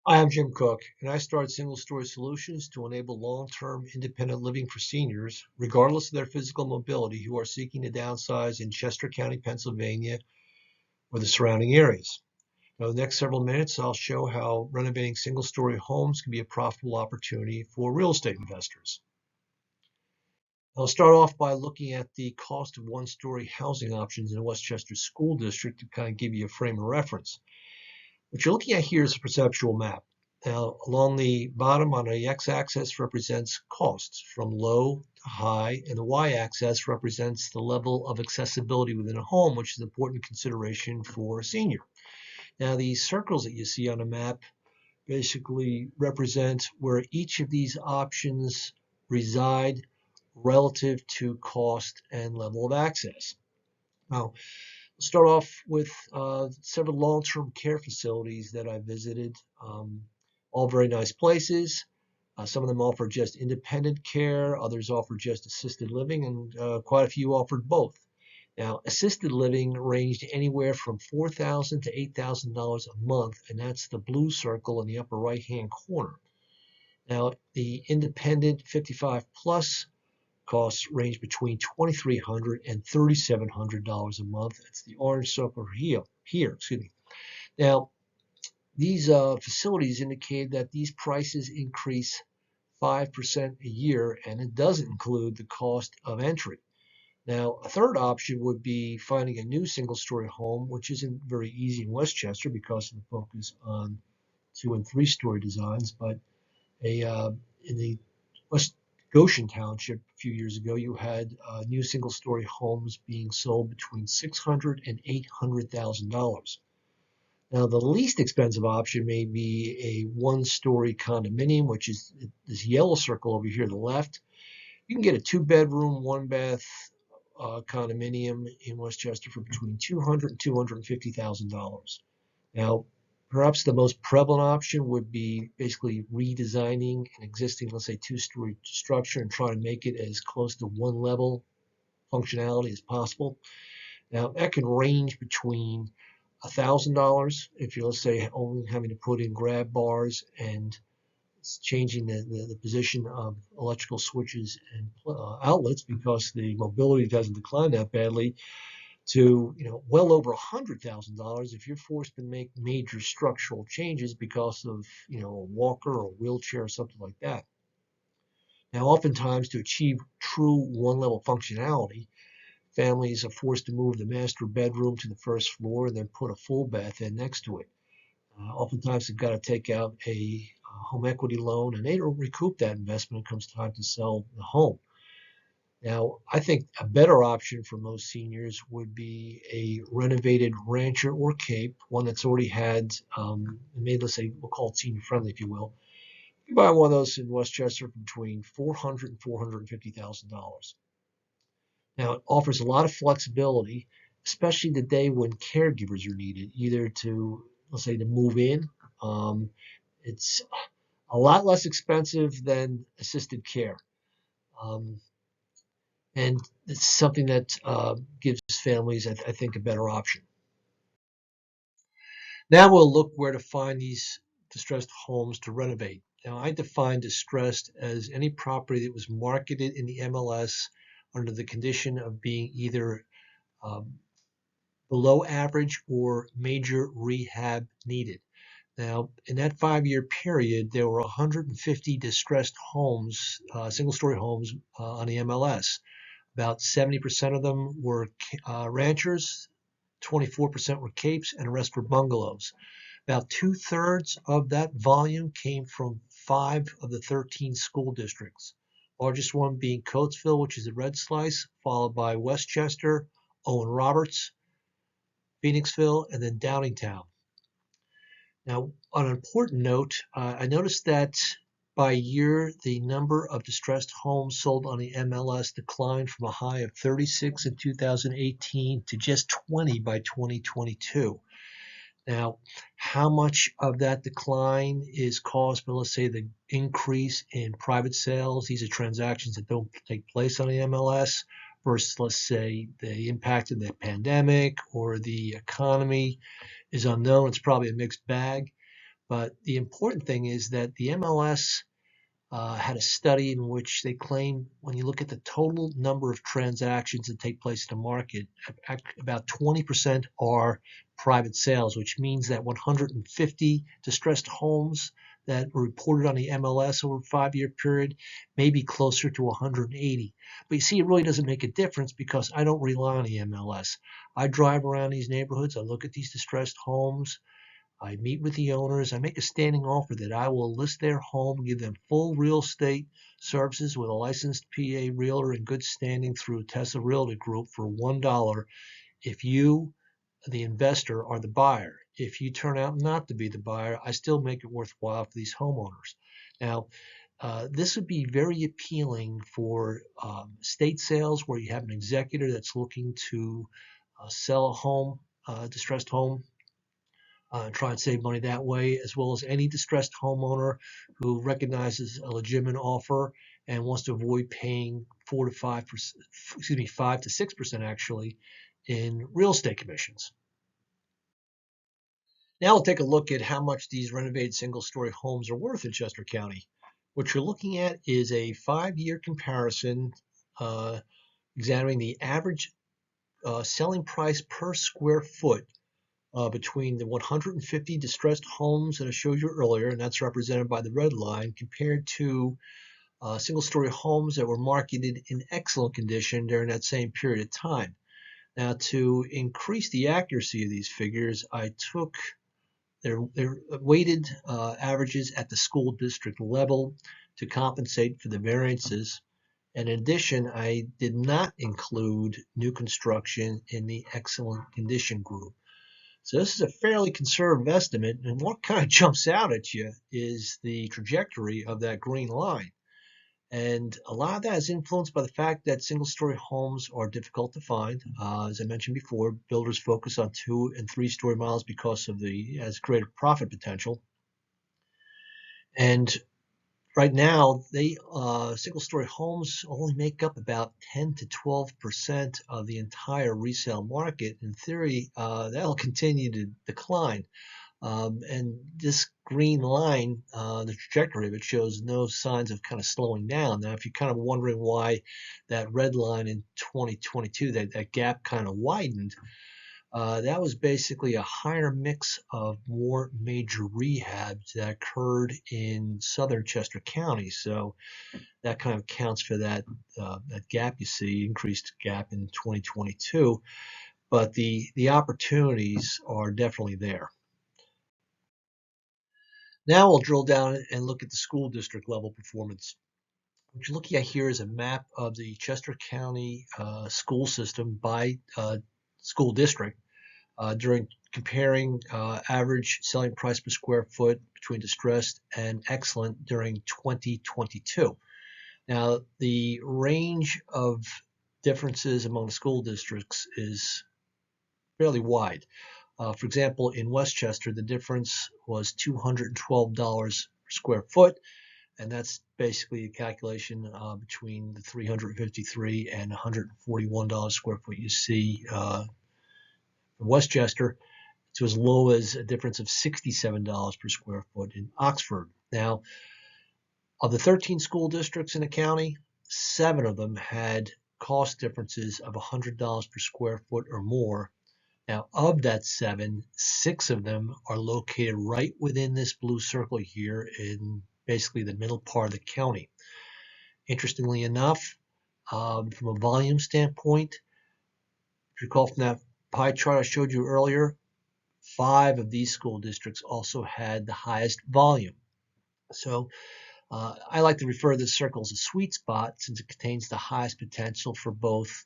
Hi, I'm Jim Cook, and I started Single Story Solutions to enable long-term independent living for seniors, regardless of their physical mobility, who are seeking to downsize in Chester County, Pennsylvania, or the surrounding areas. Now, the next several minutes, I'll show how renovating single-story homes can be a profitable opportunity for real estate investors. I'll start off by looking at the cost of one-story housing options in the Westchester School District to kind of give you a frame of reference. What you're looking at here is a perceptual map. Now, along the bottom on the x-axis represents costs from low to high, and the y-axis represents the level of accessibility within a home, which is an important consideration for a senior. Now, these circles that you see on the map basically represent where each of these options reside relative to cost and level of access. Now, start off with several long-term care facilities that I visited. All very nice places. Some of them offer just independent care, others offer just assisted living, and quite a few offered both. Now, assisted living ranged anywhere from $4,000 to $8,000 a month, and that's the blue circle in the upper right-hand corner. Now, the independent 55 plus costs range between $2,300 and $3,700 a month. That's the orange circle here. Excuse me. Now, these facilities indicate that these prices increase 5% a year, and it doesn't include the cost of entry. Now, a third option would be finding a new single-story home, which isn't very easy in Westchester because of the focus on 2- and 3-story designs. But in the West Goshen Township a few years ago, you had new single-story homes being sold between $600,000 and $800,000. Now, the least expensive option may be a one-story condominium, which is this yellow circle over here to the left. You can get a two-bedroom, one-bath condominium in Westchester for between $200,000 and $250,000. Now, perhaps the most prevalent option would be basically redesigning an existing, let's say, two-story structure and trying to make it as close to one-level functionality as possible. Now, that can range between $1,000 if you're, let's say, only having to put in grab bars and changing the position of electrical switches and outlets because the mobility doesn't decline that badly, to well over $100,000 if you're forced to make major structural changes because of a walker or a wheelchair or something like that. Now, oftentimes to achieve true one-level functionality, families are forced to move the master bedroom to the first floor and then put a full bath in next to it. Oftentimes they've got to take out a home equity loan, and they don't recoup that investment when it comes time to sell the home. Now, I think a better option for most seniors would be a renovated rancher or cape, one that's already had made, let's say, we'll call it senior friendly, if you will. You buy one of those in Westchester for between $400,000 and $450,000. Now, it offers a lot of flexibility, especially the day when caregivers are needed, either to, let's say, to move in. It's a lot less expensive than assisted care. Um, and it's something that gives families, I think, a better option. Now we'll look where to find these distressed homes to renovate. Now, I define distressed as any property that was marketed in the MLS under the condition of being either um, below average or major rehab needed. Now, in that 5-year period, there were 150 distressed homes, single-story homes on the MLS. About 70% of them were ranchers, 24% were capes, and the rest were bungalows. About two-thirds of that volume came from 5 of the 13 school districts. Largest one being Coatesville, which is a red slice, followed by Westchester, Owen Roberts, Phoenixville, and then Downingtown. Now, on an important note, I noticed that by year, the number of distressed homes sold on the MLS declined from a high of 36 in 2018 to just 20 by 2022. Now, how much of that decline is caused by, let's say, the increase in private sales? These are transactions that don't take place on the MLS versus, let's say, the impact of the pandemic or the economy is unknown. It's probably a mixed bag. But the important thing is that the MLS had a study in which they claim when you look at the total number of transactions that take place in the market, about 20% are private sales, which means that 150 distressed homes that were reported on the MLS over a 5-year period may be closer to 180. But you see, it really doesn't make a difference because I don't rely on the MLS. I drive around these neighborhoods, I look at these distressed homes, I meet with the owners. I make a standing offer that I will list their home, give them full real estate services with a licensed PA realtor in good standing through Tesla Realty Group for $1 if you, the investor, are the buyer. If you turn out not to be the buyer, I still make it worthwhile for these homeowners. Now, this would be very appealing for estate sales where you have an executor that's looking to sell a home, distressed home, try and save money that way, as well as any distressed homeowner who recognizes a legitimate offer and wants to avoid paying 5 to 6% actually in real estate commissions. Now we'll take a look at how much these renovated single-story homes are worth in Chester County. What you're looking at is a 5-year comparison examining the average selling price per square foot between the 150 distressed homes that I showed you earlier, and that's represented by the red line, compared to single-story homes that were marketed in excellent condition during that same period of time. Now, to increase the accuracy of these figures, I took their weighted averages at the school district level to compensate for the variances. And in addition, I did not include new construction in the excellent condition group. So this is a fairly conservative estimate, and what kind of jumps out at you is the trajectory of that green line. And a lot of that is influenced by the fact that single-story homes are difficult to find. As I mentioned before, builders focus on 2- and 3-story models because of the greater profit potential. And right now, single-story homes only make up about 10 to 12% of the entire resale market. In theory, that'll continue to decline. And this green line, the trajectory of it shows no signs of kind of slowing down. Now, if you're kind of wondering why that red line in 2022, that gap kind of widened, that was basically a higher mix of more major rehabs that occurred in southern Chester County. So that kind of accounts for that gap you see, increased gap in 2022. But the opportunities are definitely there. Now we'll drill down and look at the school district level performance. What you're looking at here is a map of the Chester County school system by school district during comparing average selling price per square foot between distressed and excellent during 2022. Now, the range of differences among the school districts is fairly wide. For example, in Westchester, the difference was $212 per square foot, and that's basically a calculation between the $353 and $141 square foot you see in Westchester, to as low as a difference of $67 per square foot in Oxford. Now, of the 13 school districts in the county, 7 of them had cost differences of $100 per square foot or more. Now, of that 7, 6 of them are located right within this blue circle here in basically the middle part of the county. Interestingly enough, from a volume standpoint, if you recall from that pie chart I showed you earlier, 5 of these school districts also had the highest volume. So I like to refer to this circle as a sweet spot since it contains the highest potential for both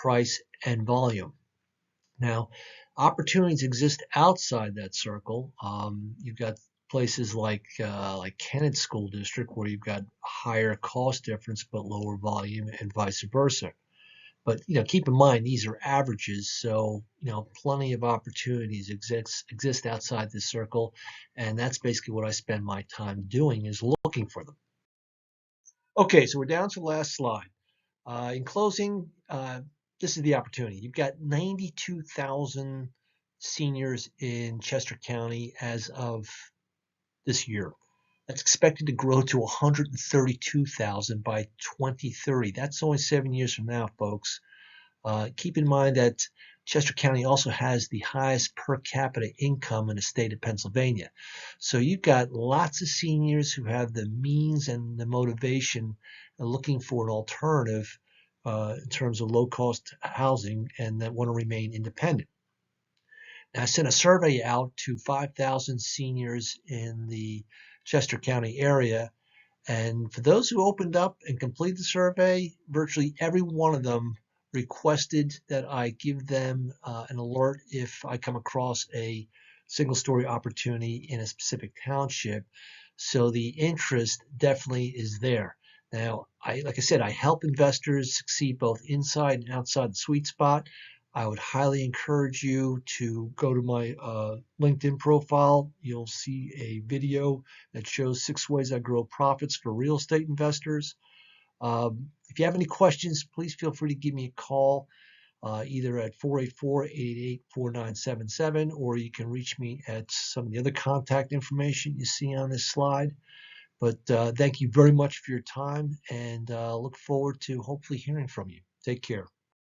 price and volume. Now, opportunities exist outside that circle. You've got places like Kennett School District where you've got higher cost difference but lower volume, and vice versa. But keep in mind these are averages, so plenty of opportunities exist outside this circle, and that's basically what I spend my time doing, is looking for them. Okay, so we're down to the last slide. In closing, this is the opportunity. You've got 92,000 seniors in Chester County as of this year. That's expected to grow to 132,000 by 2030. That's only 7 years from now, folks. Keep in mind that Chester County also has the highest per capita income in the state of Pennsylvania. So you've got lots of seniors who have the means and the motivation looking for an alternative in terms of low-cost housing and that want to remain independent. Now, I sent a survey out to 5,000 seniors in the Chester County area, and for those who opened up and completed the survey, virtually every one of them requested that I give them an alert if I come across a single-story opportunity in a specific township. So the interest definitely is there. Now, like I said, I help investors succeed both inside and outside the sweet spot. I would highly encourage you to go to my LinkedIn profile. You'll see a video that shows 6 ways I grow profits for real estate investors. If you have any questions, please feel free to give me a call either at 484-888-4977, or you can reach me at some of the other contact information you see on this slide. But thank you very much for your time, and look forward to hopefully hearing from you. Take care.